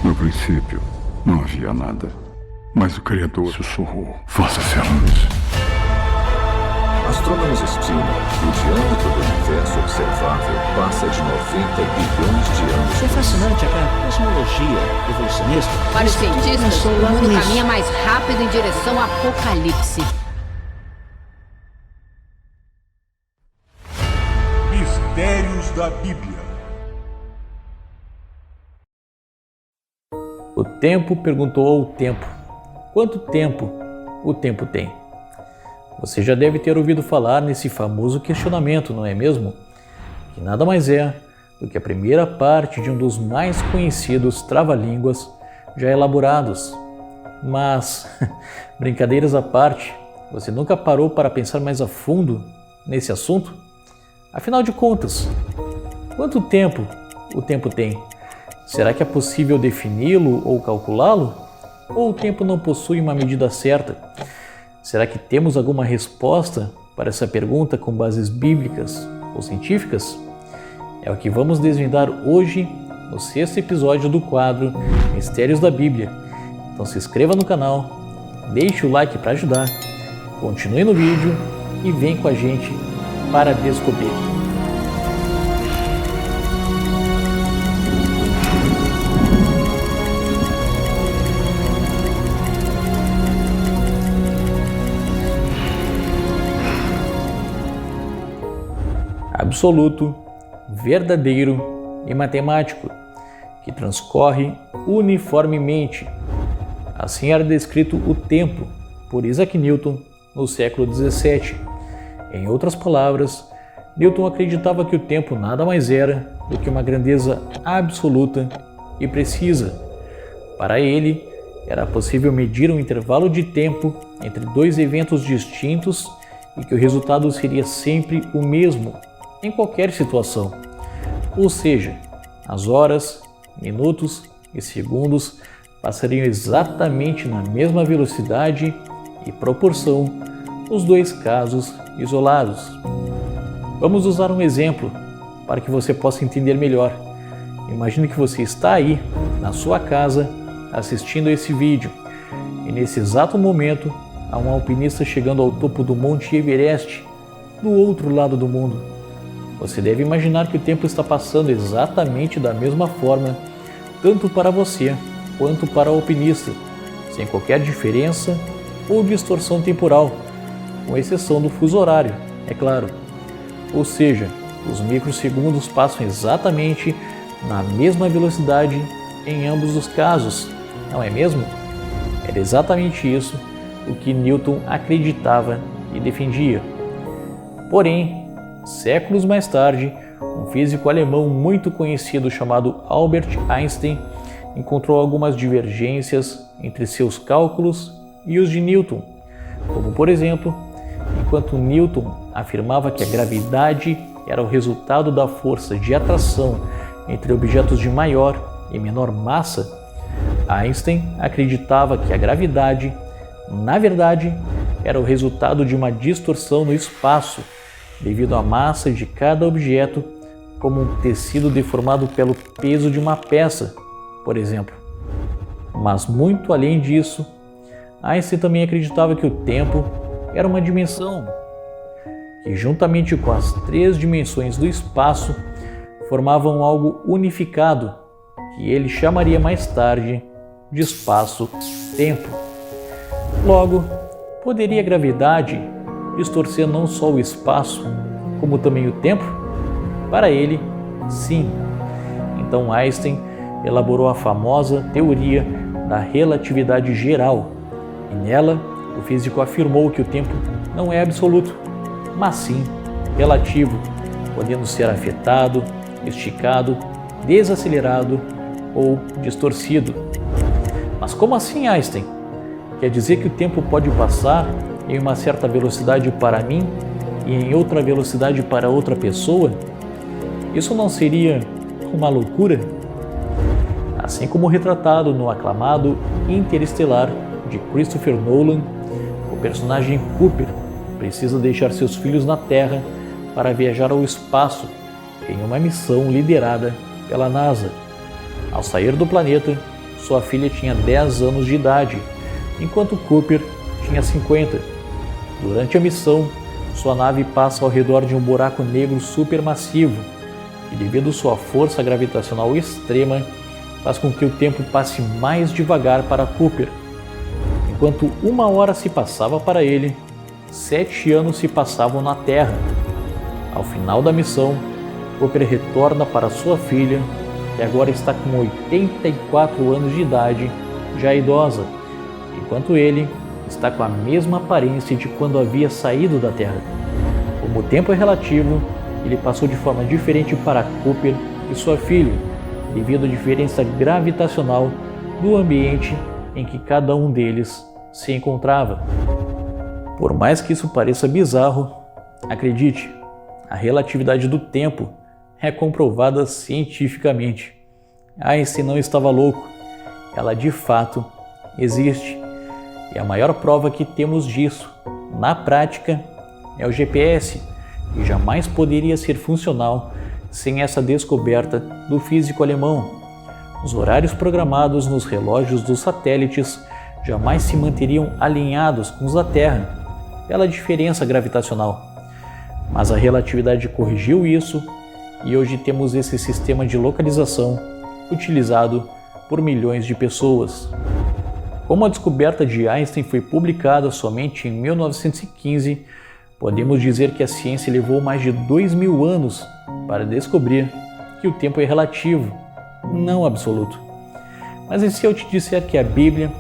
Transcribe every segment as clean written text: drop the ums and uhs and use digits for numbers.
No princípio, não havia nada. Mas o Criador sussurrou: faça-se a luz. Astrônomos estimam que o diâmetro do universo observável passa de 90 bilhões de anos. É fascinante a cosmologia evolucionista. Para os cientistas, o mundo caminha mais rápido em direção ao apocalipse. Mistérios da Bíblia. O tempo perguntou ao tempo: quanto tempo o tempo tem? Você já deve ter ouvido falar nesse famoso questionamento, não é mesmo? Que nada mais é do que a primeira parte de um dos mais conhecidos trava-línguas já elaborados. Mas, brincadeiras à parte, você nunca parou para pensar mais a fundo nesse assunto? Afinal de contas, quanto tempo o tempo tem? Será que é possível defini-lo ou calculá-lo? Ou o tempo não possui uma medida certa? Será que temos alguma resposta para essa pergunta com bases bíblicas ou científicas? É o que vamos desvendar hoje no 6º episódio do quadro Mistérios da Bíblia. Então se inscreva no canal, deixe o like para ajudar, continue no vídeo e vem com a gente para descobrir. Absoluto, verdadeiro e matemático, que transcorre uniformemente. Assim era descrito o tempo por Isaac Newton no século XVII. Em outras palavras, Newton acreditava que o tempo nada mais era do que uma grandeza absoluta e precisa. Para ele, era possível medir um intervalo de tempo entre dois eventos distintos e que o resultado seria sempre o mesmo em qualquer situação. Ou seja, as horas, minutos e segundos passariam exatamente na mesma velocidade e proporção nos dois casos isolados. Vamos usar um exemplo para que você possa entender melhor. Imagine que você está aí, na sua casa, assistindo a esse vídeo, e nesse exato momento há um alpinista chegando ao topo do Monte Everest, do outro lado do mundo. Você deve imaginar que o tempo está passando exatamente da mesma forma, tanto para você quanto para o alpinista, sem qualquer diferença ou distorção temporal, com exceção do fuso horário, é claro. Ou seja, os microsegundos passam exatamente na mesma velocidade em ambos os casos, não é mesmo? Era exatamente isso o que Newton acreditava e defendia. Porém, séculos mais tarde, um físico alemão muito conhecido chamado Albert Einstein encontrou algumas divergências entre seus cálculos e os de Newton, como por exemplo, enquanto Newton afirmava que a gravidade era o resultado da força de atração entre objetos de maior e menor massa, Einstein acreditava que a gravidade, na verdade, era o resultado de uma distorção no espaço, devido à massa de cada objeto, como um tecido deformado pelo peso de uma peça, por exemplo. Mas muito além disso, Einstein também acreditava que o tempo era uma dimensão, que juntamente com as 3 dimensões do espaço formavam algo unificado, que ele chamaria mais tarde de espaço-tempo. Logo, poderia a gravidade distorcer não só o espaço, como também o tempo? Para ele, sim. Então Einstein elaborou a famosa teoria da relatividade geral, e nela o físico afirmou que o tempo não é absoluto, mas sim relativo, podendo ser afetado, esticado, desacelerado ou distorcido. Mas como assim, Einstein? Quer dizer que o tempo pode passar em uma certa velocidade para mim e em outra velocidade para outra pessoa? Isso não seria uma loucura? Assim como retratado no aclamado Interestelar de Christopher Nolan, o personagem Cooper precisa deixar seus filhos na Terra para viajar ao espaço em uma missão liderada pela NASA. Ao sair do planeta, sua filha tinha 10 anos de idade, enquanto Cooper tinha 50. Durante a missão, sua nave passa ao redor de um buraco negro supermassivo, e devido à sua força gravitacional extrema, faz com que o tempo passe mais devagar para Cooper. Enquanto 1 hora se passava para ele, 7 anos se passavam na Terra. Ao final da missão, Cooper retorna para sua filha, que agora está com 84 anos de idade, já idosa, enquanto ele está com a mesma aparência de quando havia saído da Terra. Como o tempo é relativo, ele passou de forma diferente para Cooper e sua filha, devido à diferença gravitacional do ambiente em que cada um deles se encontrava. Por mais que isso pareça bizarro, acredite, a relatividade do tempo é comprovada cientificamente. Einstein não estava louco, ela de fato existe. E a maior prova que temos disso, na prática, é o GPS, que jamais poderia ser funcional sem essa descoberta do físico alemão. Os horários programados nos relógios dos satélites jamais se manteriam alinhados com os da Terra, pela diferença gravitacional. Mas a relatividade corrigiu isso e hoje temos esse sistema de localização utilizado por milhões de pessoas. Como a descoberta de Einstein foi publicada somente em 1915, podemos dizer que a ciência levou mais de 2000 anos para descobrir que o tempo é relativo, não absoluto. Mas e se eu te disser que a Bíblia,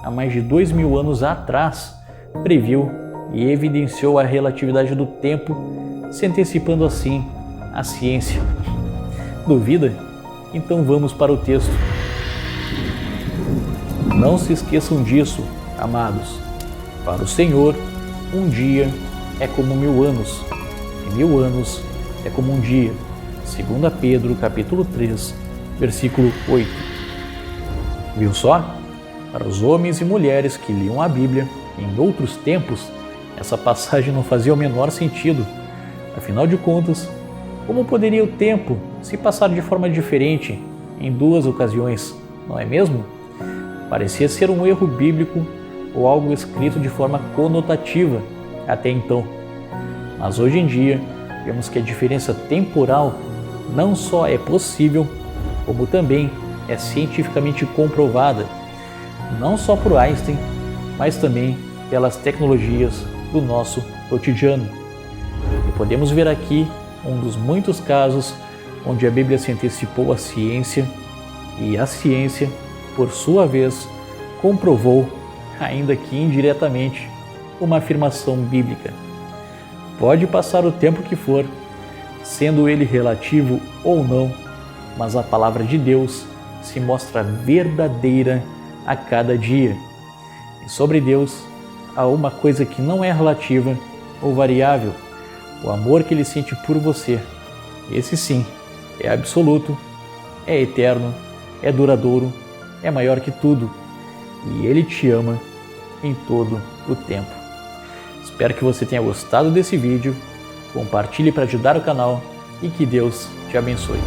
há mais de 2000 anos atrás, previu e evidenciou a relatividade do tempo, se antecipando assim à ciência? Duvida? Então vamos para o texto. Não se esqueçam disso, amados. Para o Senhor, um dia é como 1000 anos, e 1000 anos é como um dia. 2 Pedro, capítulo 3, versículo 8. Viu só? Para os homens e mulheres que liam a Bíblia em outros tempos, essa passagem não fazia o menor sentido. Afinal de contas, como poderia o tempo se passar de forma diferente em 2 ocasiões, não é mesmo? Parecia ser um erro bíblico ou algo escrito de forma conotativa até então. Mas hoje em dia, vemos que a diferença temporal não só é possível, como também é cientificamente comprovada, não só por Einstein, mas também pelas tecnologias do nosso cotidiano. E podemos ver aqui um dos muitos casos onde a Bíblia se antecipou à ciência e a ciência, por sua vez, comprovou, ainda que indiretamente, uma afirmação bíblica. Pode passar o tempo que for, sendo ele relativo ou não, mas a palavra de Deus se mostra verdadeira a cada dia. E sobre Deus há uma coisa que não é relativa ou variável: o amor que Ele sente por você. Esse sim é absoluto, é eterno, é duradouro, é maior que tudo, e Ele te ama em todo o tempo. Espero que você tenha gostado desse vídeo, compartilhe para ajudar o canal e que Deus te abençoe.